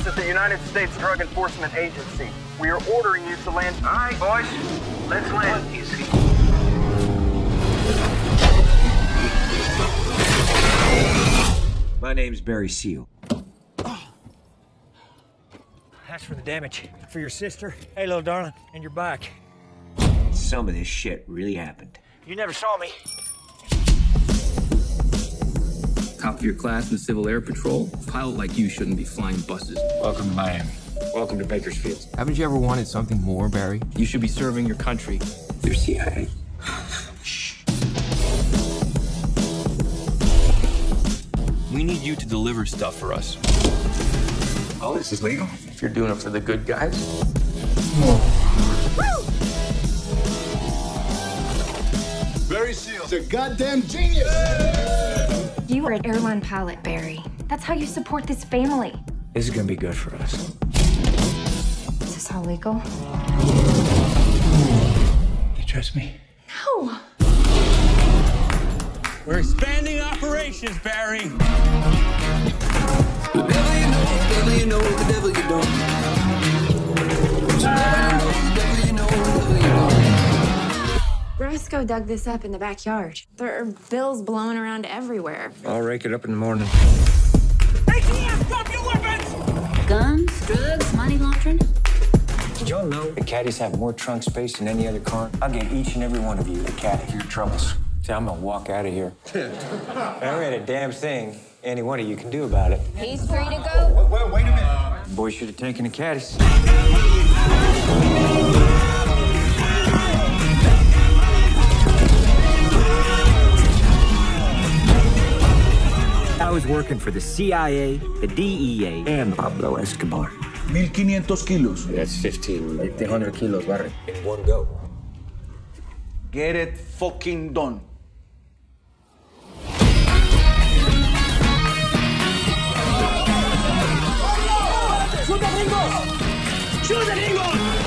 This is the United States Drug Enforcement Agency. We are ordering you to land. All right, boys, let's land. Easy. My name's Barry Seal. That's for the damage. For your sister, hey, little darling, and your back. Some of this shit really happened. You never saw me. Top of your class in the Civil Air Patrol. A pilot like you shouldn't be flying buses. Welcome to Miami. Welcome to Bakersfield. Haven't you ever wanted something more, Barry? You should be serving your country. They're CIA. We need you to deliver stuff for us. Oh, this is legal? If you're doing it for the good guys. Barry Seal's a goddamn genius! You are an airline pilot, Barry. That's how you support this family. This is gonna be good for us. Is this all legal? You trust me? No. We're expanding operations, Barry. The devil you know, the devil you don't. The devil you know, the devil you don't. Brasco dug this up in the backyard. There are bills blowing around everywhere. I'll rake it up in the morning. ATF, drop your weapons! Guns, drugs, money laundering. Did y'all know the caddies have more trunk space than any other car? I'll get each and every one of you a caddy for your troubles. See, I'm gonna walk out of here. There ain't a damn thing any one of you can do about it. He's free to go. Wait a minute. Boy should have taken the caddies. I was working for the CIA, the DEA, and Pablo Escobar. 1,500 kilos. That's 1,500 kilos, Barry. in one go. Get it fucking done. Shoot the gringos! Shoot the gringos!